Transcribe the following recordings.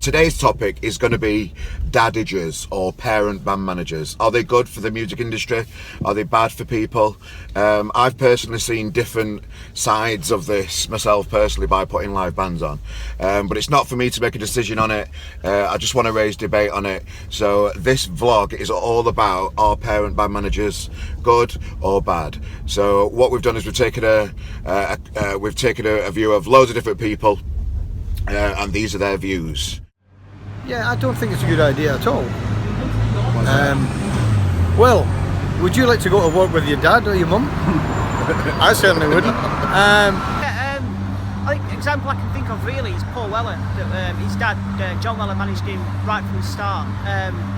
Today's topic is going to be dadagers or parent band managers. Are they good for the music industry? Are they bad for people? I've personally seen different sides of this myself personally by putting live bands on, but it's not for me to make a decision on it. I just want to raise debate on it. So this vlog is all about, are parent band managers good or bad? So what we've done is we've taken a view of loads of different people, and these are their views. Yeah, I don't think it's a good idea at all. Well, would you like to go to work with your dad or your mum? I certainly wouldn't. I think example I can think of really is Paul Weller. His dad, John Weller, managed him right from the start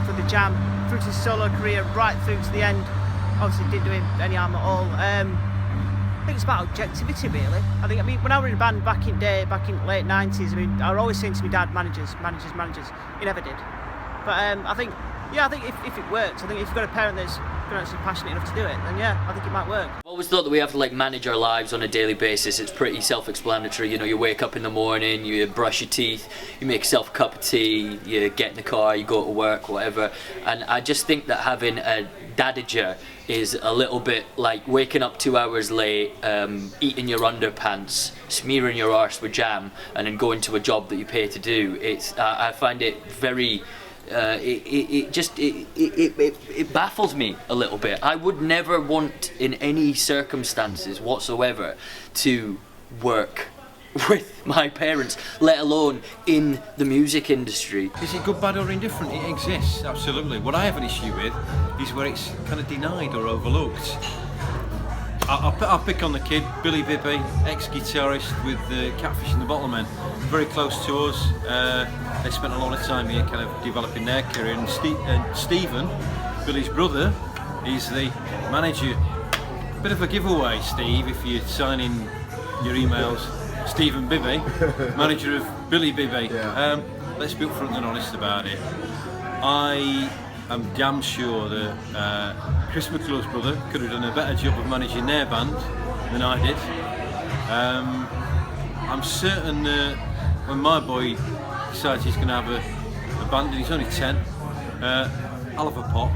for the Jam, through to his solo career, right through to the end. Obviously, didn't do him any harm at all. I think it's about objectivity, really. I mean, when I was in a band back in the late 90s, I mean, I was always saying to my dad, managers. He never did. But I think if it works, I think if you've got a parent that's actually passionate enough to do it, then yeah, I think it might work. I've always thought that we have to manage our lives on a daily basis. It's pretty self-explanatory. You know, you wake up in the morning, you brush your teeth, you make yourself a cup of tea, you get in the car, you go to work, whatever. And I just think that having a dadager is a little bit like waking up 2 hours late, eating your underpants, smearing your arse with jam, and then going to a job that you pay to do. I find it very. It baffles me a little bit. I would never want, in any circumstances whatsoever, to work with my parents, let alone in the music industry. Is it good, bad or indifferent? It exists, absolutely. What I have an issue with is where it's kind of denied or overlooked. I'll pick on the kid, Billy Bibby, ex-guitarist with Catfish and the Bottlemen, very close to us. They spent a lot of time here kind of developing their career, and Stephen, Billy's brother, is the manager. Bit of a giveaway, Steve, if you're signing your emails. Stephen Bibby, manager of Billy Bibby. Yeah. Let's be upfront and honest about it. I am damn sure that Chris McClure's brother could have done a better job of managing their band than I did. I'm certain that when my boy decides he's going to have a band, and he's only 10, I'll have a pop.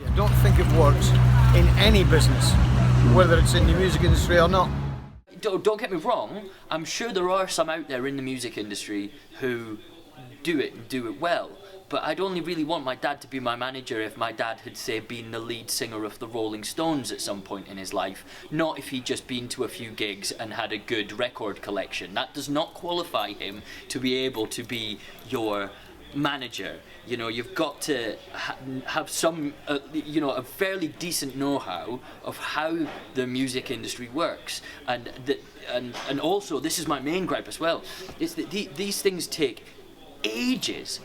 I don't think it works in any business, whether it's in the music industry or not. Don't get me wrong, I'm sure there are some out there in the music industry who do it well, but I'd only really want my dad to be my manager if my dad had, say, been the lead singer of the Rolling Stones at some point in his life, not if he'd just been to a few gigs and had a good record collection. That does not qualify him to be able to be your manager. You know, you've got to have some, a fairly decent know-how of how the music industry works, and also, this is my main gripe as well, is that these things take ages.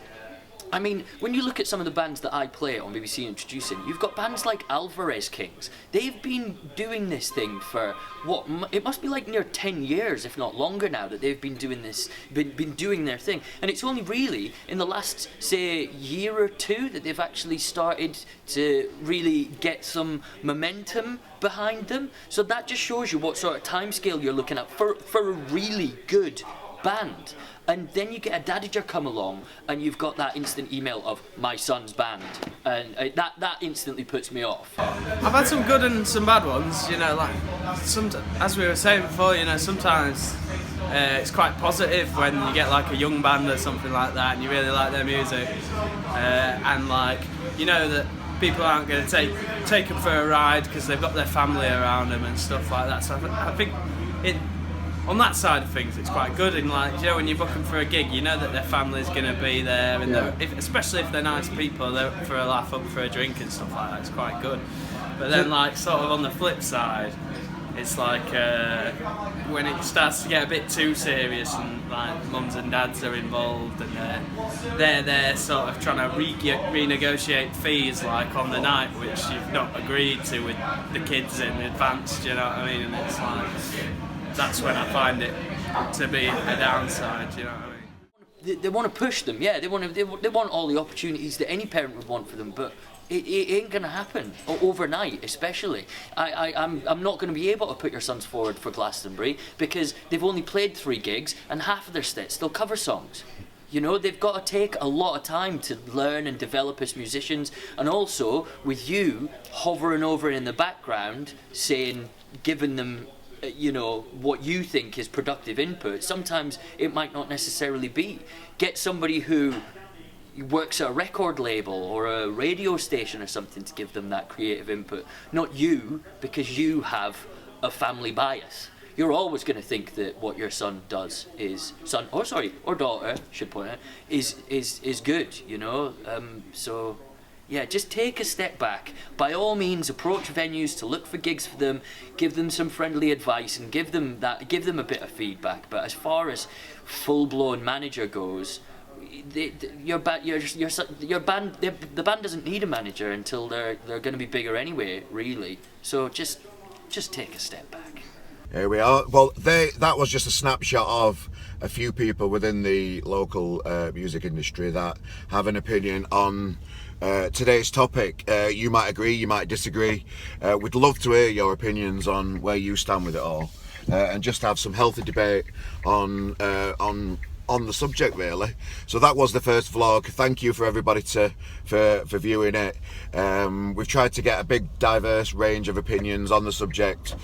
I mean, when you look at some of the bands that I play on BBC Introducing, you've got bands like Alvarez Kings. They've been doing this thing for, what, it must be near 10 years, if not longer now, that they've been doing this, been doing their thing. And it's only really in the last, say, year or two that they've actually started to really get some momentum behind them. So that just shows you what sort of timescale you're looking at for a really good band. And then you get a dadager come along, and you've got that instant email of my son's band, and that instantly puts me off. I've had some good and some bad ones, you know, as we were saying before, you know, sometimes it's quite positive when you get a young band or something like that and you really like their music, and you know that people aren't going to take them for a ride because they've got their family around them and stuff like that. So I think on that side of things, it's quite good. And when you book them for a gig, you know that their family's going to be there, and especially if they're nice people, they're up for a laugh, up for a drink and stuff like that. It's quite good. But then, sort of on the flip side, it's when it starts to get a bit too serious, and mums and dads are involved, and they're sort of trying to renegotiate fees on the night, which you've not agreed to with the kids in advance. Do you know what I mean? And it's that's when I find it to be a downside, you know what I mean? They want to push them, yeah. They want all the opportunities that any parent would want for them, but it ain't going to happen overnight, especially. I'm not going to be able to put your sons forward for Glastonbury because they've only played 3 gigs and half of their sets they'll cover songs. You know, they've got to take a lot of time to learn and develop as musicians, and also with you hovering over in the background saying, giving them, you know, what you think is productive input. Sometimes it might not necessarily be. Get somebody who works at a record label or a radio station or something to give them that creative input, not you, because you have a family bias. You're always going to think that what your son does is or daughter, should point out, is good, you know. So yeah, just take a step back. By all means, approach venues to look for gigs for them, give them some friendly advice, and give them a bit of feedback. But as far as full-blown manager goes, the band doesn't need a manager until they're going to be bigger anyway, really. So just take a step back. Here we are. Well, that was just a snapshot of a few people within the local music industry that have an opinion on today's topic. You might agree, you might disagree. We'd love to hear your opinions on where you stand with it all, and just have some healthy debate on the subject, really. So that was the first vlog. Thank you for everybody for viewing it. We've tried to get a big diverse range of opinions on the subject,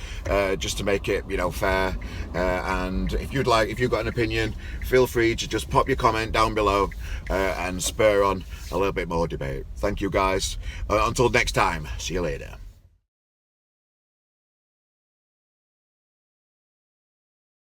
just to make it, you know, fair. And if you've got an opinion, feel free to just pop your comment down below and spur on a little bit more debate. Thank you guys. Until next time, see you later.